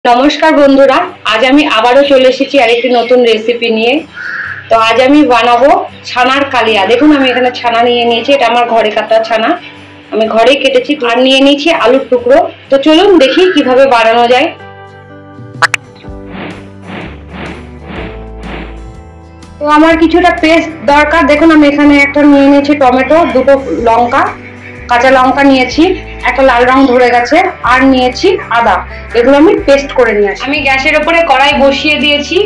नमस्कार बंधुरा आज आमी आबारो चले एसेछि आरेकटी नतून रेसिपि निये। तो आज आमी बानाबो छानार कालिया। देखुन आमी एखाने छाना निये नियेछि, एटा आमार घरे काटा छाना, आमी घरेई केटेछि। आर निये नियेछि आलुर टुकरो। तो चलुन देखि किभाबे बानानो जाय। तो आमार किछुटा पेस्ट दरकार। देखुन आमी एखाने एकटा निये नियेछि टमेटो, दुटो लंका, কাঁচা লঙ্কা নিয়েছি, একটা লাল রং ধরে গেছে, আর নিয়েছি আদা। এগুলো আমি পেস্ট করে নিয়ে আসি। আমি গ্যাসের উপরে কড়াই বসিয়ে দিয়েছি।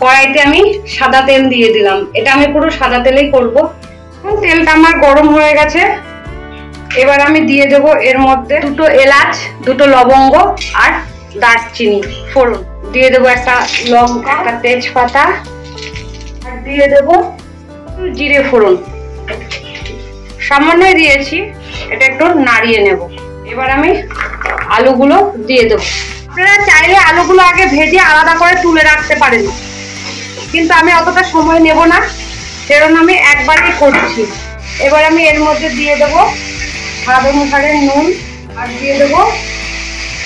কড়াইতে আমি সাদা তেল দিয়ে দিলাম। এটা আমি পুরো সাদা তেলেই করব। তেলটা আমার গরম হয়ে গেছে। এবার আমি দিয়ে দেব এর মধ্যে দুটো এলাচ, দুটো লবঙ্গ আর দারচিনি ফোড়ন। দিয়ে দেব একটা লঙ্কা, একটা তেজপাতা, আর দিয়ে দেব জিরে ফোড়ন। সামান্য দিয়েছি, এটা একটু নাড়িয়ে নেব। এবার আমি আলুগুলো দিয়ে দেব। আপনারা চাইলে আলুগুলো আগে ভেজে আলাদা করে তুলে রাখতে পারেন, কিন্তু আমি অতটা সময় নেব না, কারণ আমি একবারই করছি। এবার আমি এর মধ্যে দিয়ে দেব স্বাদ অনুসারে নুন, আর দিয়ে দেব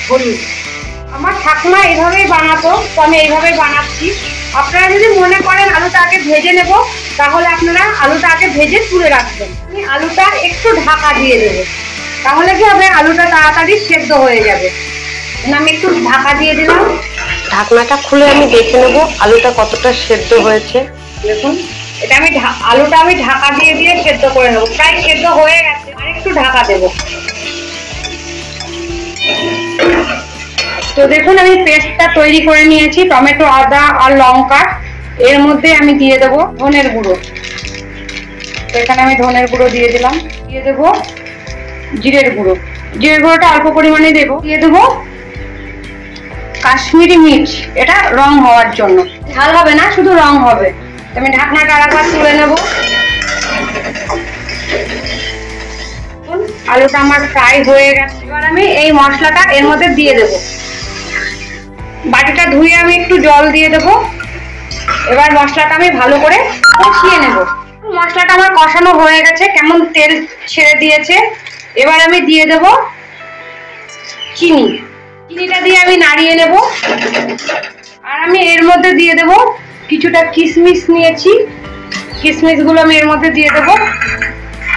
হলুদ। আমার ঠাকুমা এইভাবেই বানাতো, তো আমি এইভাবেই বানাচ্ছি। আপনারা যদি মনে করেন আলুটা আগে ভেজে নেব, তাহলে আপনারা আলুটা আগে ভেজে তুলে রাখবেন। আমি আলুটা একটু ঢাকা দিয়ে দেবো, তাহলে কি হবে, আলুটা তাড়াতাড়ি সেদ্ধ হয়ে যাবে। আমি একটু ঢাকা দিয়ে দিলাম। ঢাকনাটা খুলে আমি দেখে নেব আলুটা কতটা সেদ্ধ হয়েছে। দেখুন, এটা আমি আলুটা আমি ঢাকা দিয়ে দিয়ে সেদ্ধ করে নেব। প্রায় সেদ্ধ হয়ে গেছে, আর একটু ঢাকা দেব। তো দেখুন, আমি পেস্টটা তৈরি করে নিয়েছি টমেটো, আদা আর লঙ্কা। এর মধ্যে আমি দিয়ে দেব ধনের গুঁড়ো। তো এখানে আমি ধনের গুঁড়ো দিয়ে দিলাম। দিয়ে দেব জিরের গুঁড়ো। জিরের গুঁড়োটা অল্প পরিমাণে দেব। দিয়ে দেব কাশ্মীরি মির্চ, এটা রং হওয়ার জন্য, ঝাল হবে না, শুধু রং হবে। আমি ঢাকনাটা আরেকবার তুলে নেব। আলুটা আমার ফ্রাই হয়ে গেছে। এবার আমি এই মশলাটা এর মধ্যে দিয়ে দেব। বাটিটা ধুয়ে আমি একটু জল দিয়ে দেব। এবার মশলাটা আমি ভালো করে কষিয়ে নেব। মশলাটা আমার কষানো হয়ে গেছে, কেমন তেল ছেড়ে দিয়েছে। এবার আমি দিয়ে দেব চিনি। চিনিটা দিয়ে আমি নাড়িয়ে নেব। আর আমি এর মধ্যে দিয়ে দেব কিছুটা কিশমিশ নিয়েছি, কিশমিশগুলো আমি এর মধ্যে দিয়ে দেব।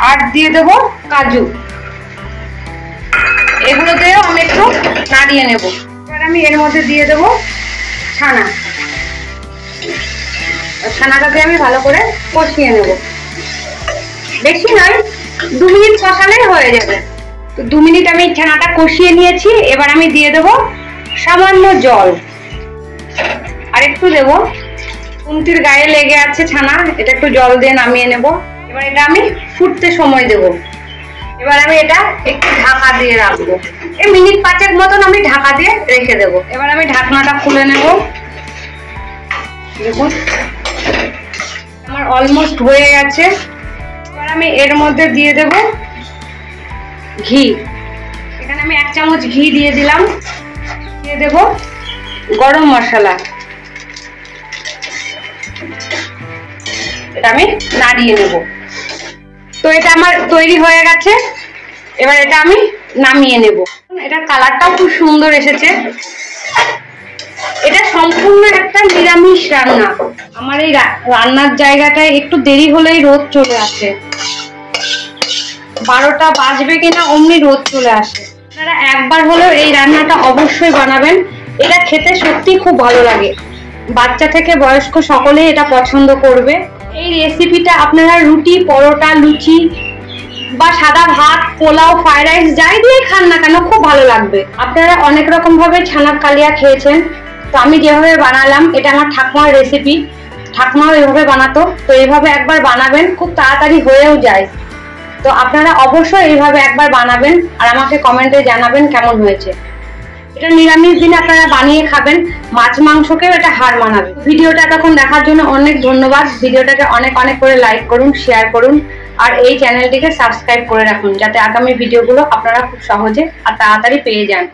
আর দিয়ে দেব কাজু। এগুলো দিয়েও আমি একটু নাড়িয়ে নেব। এবার আমি এর মধ্যে দিয়ে দেব ছানা। ছানাটাকে আমি ভালো করে কষিয়ে নেব। বেশি নয়, 2 মিনিট কষালেই হয়ে যাবে। তো 2 মিনিট আমি ছানাটা কষিয়ে নিয়েছি। এবার আমি দিয়ে দেব সামান্য জল, আর একটু দেব। খুন্তির গায়ে লেগে আছে ছানা, এটা একটু জল দিয়ে নামিয়ে নেব। এবার এটা আমি ফুটতে সময় দেব। এবার আমি এটা একটু ঢাকা দিয়ে রাখবো। এই মিনিট 5 মতন আমি ঢাকা দিয়ে রেখে দেব। এবার আমি ঢাকনাটা খুলে নেব। দেখুন, আমার অলমোস্ট হয়ে গেছে। এবার আমি এর মধ্যে দিয়ে দেব ঘি। এখানে আমি 1 চামচ ঘি দিয়ে দিলাম। দিয়ে দেব গরম মশলা। এটা আমি নাড়িয়ে নেব। তো এটা আমার তৈরি হয়ে গেছে। এবার এটা আমি নামিয়ে নেব। এটার কালারটাও খুব সুন্দর এসেছে। এটা সম্পূর্ণ একটা নিরামিষ রান্না। আমার এই রান্নার জায়গাটায় একটু দেরি হলেই রোদ চলে আসে। 12টা বাজবে কিনা অমনি রোদ চলে আসে। আপনারা একবার হলেও এই রান্নাটা অবশ্যই বানাবেন। এটা খেতে সত্যি খুব ভালো লাগে। বাচ্চা থেকে বয়স্ক সকলেই এটা পছন্দ করবে। এই রেসিপিটা আপনারা রুটি, পরোটা, লুচি বা সাদা ভাত, পোলাও, ফ্রাইড রাইস যাই দিয়ে খান না কেন খুব ভালো লাগবে। আপনারা অনেক রকম ভাবে ছানার কালিয়া খেয়েছেন, তো আমি যেভাবে বানালাম এটা আমার ঠাকুমার রেসিপি। ঠাকুমাও এইভাবে বানাতো, তো এইভাবে একবার বানাবেন, খুব তাড়াতাড়ি হয়েও যায়। তো আপনারা অবশ্যই এইভাবে একবার বানাবেন, আর আমাকে কমেন্টে জানাবেন কেমন হয়েছে। এটা নিরামিষ দিনে আপনারা বানিয়ে খাবেন, মাছ মাংসকেও এটা হার মানাবে। ভিডিওটা এতক্ষণ দেখার জন্য অনেক ধন্যবাদ। ভিডিওটাকে অনেক অনেক করে লাইক করুন, শেয়ার করুন, আর এই চ্যানেলটিকে সাবস্ক্রাইব করে রাখুন, যাতে আগামী ভিডিওগুলো আপনারা খুব সহজে আর তাড়াতাড়ি পেয়ে যান।